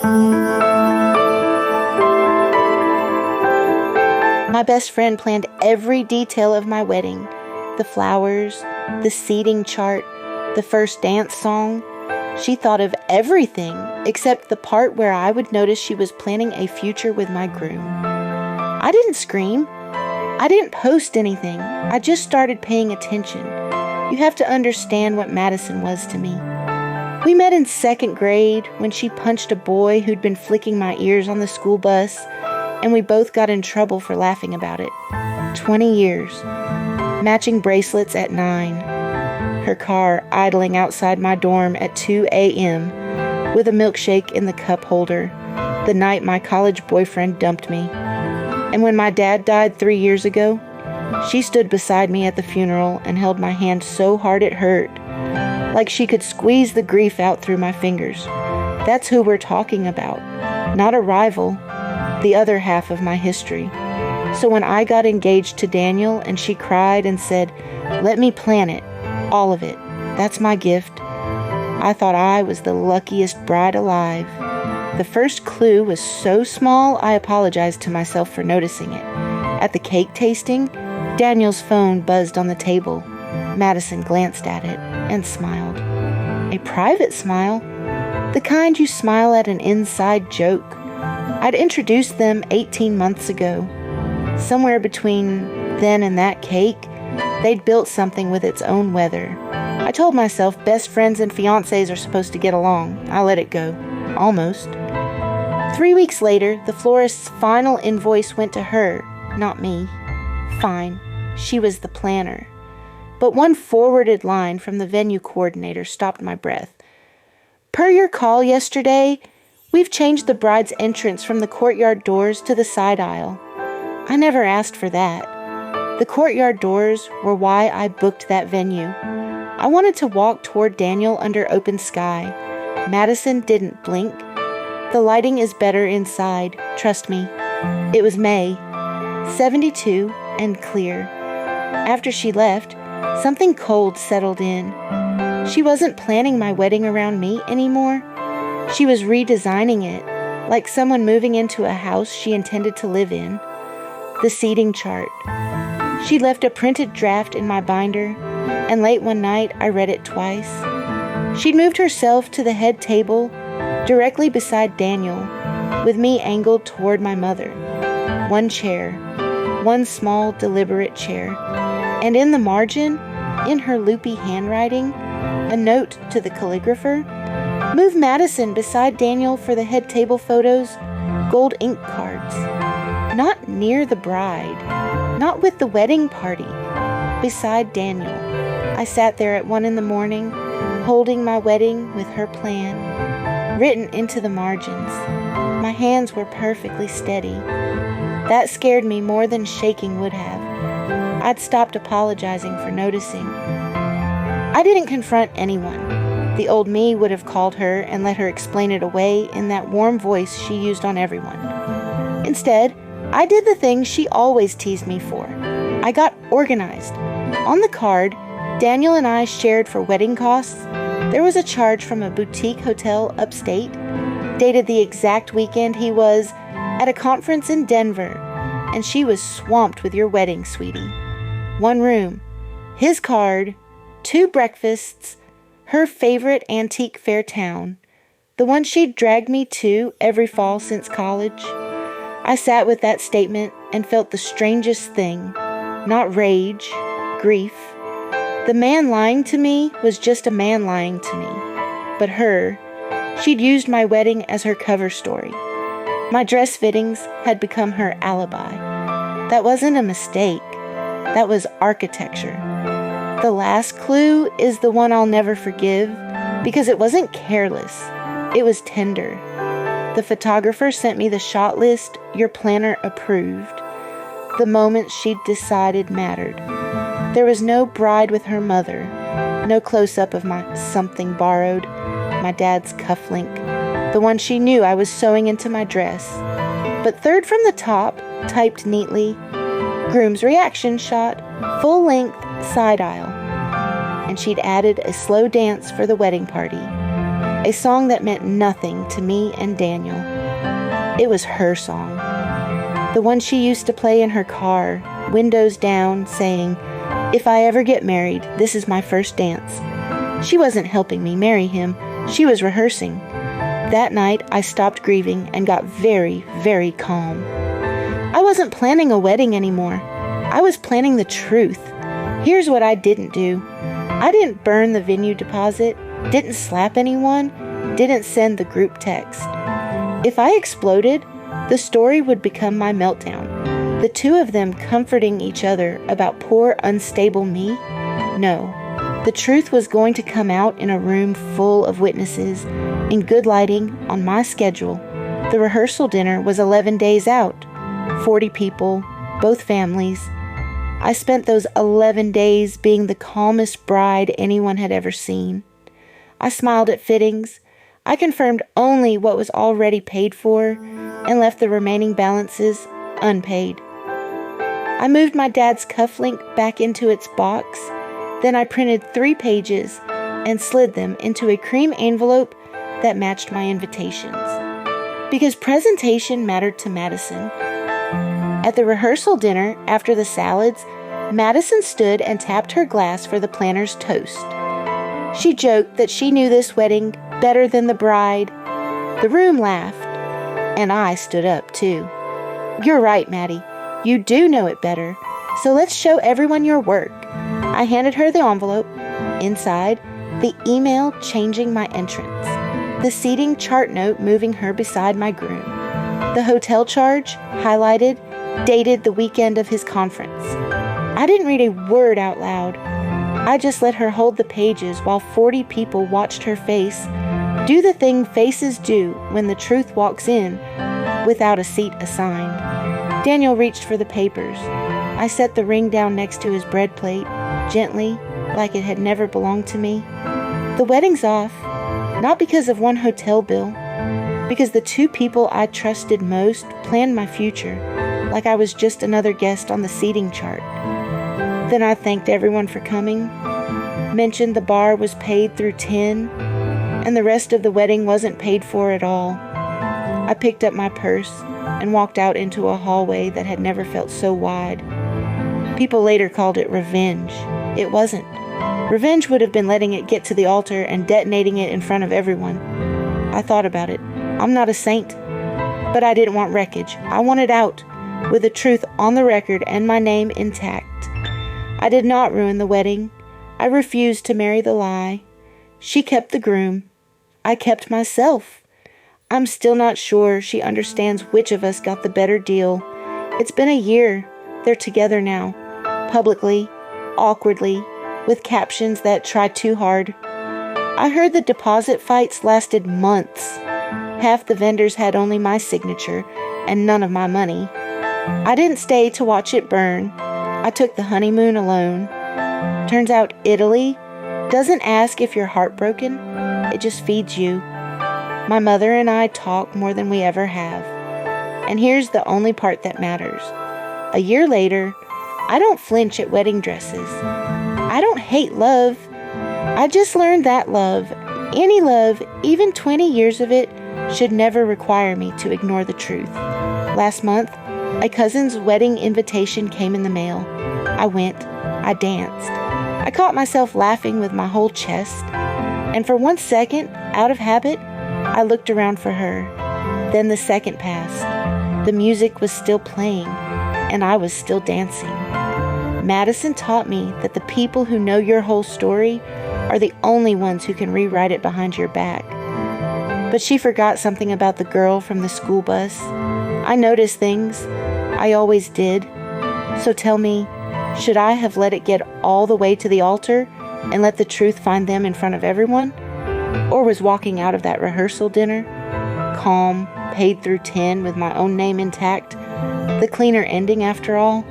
My best friend planned every detail of my wedding. The flowers, the seating chart, the first dance song. She thought of everything except the part where I would notice she was planning a future with my groom. I didn't scream. I didn't post anything. I just started paying attention. You have to understand what Madison was to me. We met in 2nd grade when she punched a boy who'd been flicking my ears on the school bus, and we both got in trouble for laughing about it. 20 years. Matching bracelets at 9. Her car idling outside my dorm at 2 a.m. with a milkshake in the cup holder the night my college boyfriend dumped me. And when my dad died 3 years ago, she stood beside me at the funeral and held my hand so hard it hurt, like she could squeeze the grief out through my fingers. That's who we're talking about, not a rival, the other half of my history. So when I got engaged to Daniel and she cried and said, "Let me plan it, all of it. That's my gift," I thought I was the luckiest bride alive. The first clue was so small, I apologized to myself for noticing it. At the cake tasting, Daniel's phone buzzed on the table. Madison glanced at it and smiled. A private smile, the kind you smile at an inside joke. I'd introduced them 18 months ago. Somewhere between then and that cake, they'd built something with its own weather. I told myself best friends and fiancés are supposed to get along. I let it go. Almost. 3 weeks later, the florist's final invoice went to her, not me. Fine. She was the planner. But one forwarded line from the venue coordinator stopped my breath. "Per your call yesterday, we've changed the bride's entrance from the courtyard doors to the side aisle." I never asked for that. The courtyard doors were why I booked that venue. I wanted to walk toward Daniel under open sky. Madison didn't blink. The lighting is better inside, trust me. It was May, 72 and clear. After she left, something cold settled in. She wasn't planning my wedding around me anymore. She was redesigning it, like someone moving into a house she intended to live in. The seating chart. She left a printed draft in my binder, and late one night I read it twice. She'd moved herself to the head table, directly beside Daniel, with me angled toward my mother. One chair, one small, deliberate chair, and in the margin, in her loopy handwriting, a note to the calligrapher. "Move Madison beside Daniel for the head table photos, gold ink cards." Not near the bride, not with the wedding party, beside Daniel. I sat there at 1 a.m, holding my wedding with her plan, written into the margins. My hands were perfectly steady. That scared me more than shaking would have. I'd stopped apologizing for noticing. I didn't confront anyone. The old me would have called her and let her explain it away in that warm voice she used on everyone. Instead, I did the thing she always teased me for. I got organized. On the card Daniel and I shared for wedding costs, there was a charge from a boutique hotel upstate, dated the exact weekend he was at a conference in Denver, and she was swamped with your wedding, sweetie. 1 room, his card, 2 breakfasts, her favorite antique fair town, the one she'd dragged me to every fall since college. I sat with that statement and felt the strangest thing, not rage, grief. The man lying to me was just a man lying to me. But her, she'd used my wedding as her cover story. My dress fittings had become her alibi. That wasn't a mistake. That was architecture. The last clue is the one I'll never forgive because it wasn't careless. It was tender. The photographer sent me the shot list your planner approved. The moment she'd decided mattered. There was no bride with her mother, no close-up of my something borrowed, my dad's cufflink, the one she knew I was sewing into my dress. But third from the top, typed neatly, Groom's reaction shot, full-length side aisle. And she'd added a slow dance for the wedding party. a song that meant nothing to me and Daniel. It was her song, the one she used to play in her car, windows down, saying, "If I ever get married, this is my first dance." She wasn't helping me marry him, she was rehearsing. That night, I stopped grieving and got very, very calm. I wasn't planning a wedding anymore. I was planning the truth. Here's what I didn't do. I didn't burn the venue deposit, didn't slap anyone, didn't send the group text. If I exploded, the story would become my meltdown. The two of them comforting each other about poor, unstable me? No. The truth was going to come out in a room full of witnesses, in good lighting, on my schedule. The rehearsal dinner was 11 days out. 40 people, both families. I spent those 11 days being the calmest bride anyone had ever seen. I smiled at fittings. I confirmed only what was already paid for and left the remaining balances unpaid. I moved my dad's cufflink back into its box. Then I printed 3 pages and slid them into a cream envelope that matched my invitations. Because presentation mattered to Madison. At the rehearsal dinner, after the salads, Madison stood and tapped her glass for the planner's toast. She joked that she knew this wedding better than the bride. The room laughed, and I stood up too. "You're right, Maddie. You do know it better. So let's show everyone your work." I handed her the envelope. Inside, the email changing my entrance. The seating chart note moving her beside my groom. The hotel charge, highlighted, dated the weekend of his conference. I didn't read a word out loud. I just let her hold the pages while 40 people watched her face do the thing faces do when the truth walks in without a seat assigned. Daniel reached for the papers. I set the ring down next to his bread plate, gently, like it had never belonged to me. The wedding's off, not because of one hotel bill, because the 2 people I trusted most planned my future, like I was just another guest on the seating chart. Then I thanked everyone for coming, mentioned the bar was paid through 10, and the rest of the wedding wasn't paid for at all. I picked up my purse and walked out into a hallway that had never felt so wide. People later called it revenge. It wasn't. Revenge would have been letting it get to the altar and detonating it in front of everyone. I thought about it. I'm not a saint. But I didn't want wreckage. I wanted out, with the truth on the record and my name intact. I did not ruin the wedding. I refused to marry the lie. She kept the groom. I kept myself. I'm still not sure she understands which of us got the better deal. It's been a year. They're together now. Publicly, awkwardly, with captions that try too hard. I heard the deposit fights lasted months. Half the vendors had only my signature and none of my money. I didn't stay to watch it burn. I took the honeymoon alone. Turns out Italy doesn't ask if you're heartbroken. It just feeds you. My mother and I talk more than we ever have. And here's the only part that matters. A year later, I don't flinch at wedding dresses. I don't hate love. I just learned that love, any love, even 20 years of it, should never require me to ignore the truth. Last month, a cousin's wedding invitation came in the mail. I went. I danced. I caught myself laughing with my whole chest. And for 1 second, out of habit, I looked around for her. Then the second passed. The music was still playing, and I was still dancing. Madison taught me that the people who know your whole story are the only ones who can rewrite it behind your back. But she forgot something about the girl from the school bus. I noticed things. I always did. So tell me, should I have let it get all the way to the altar and let the truth find them in front of everyone? Or was walking out of that rehearsal dinner, calm, paid through 10 with my own name intact, the cleaner ending after all?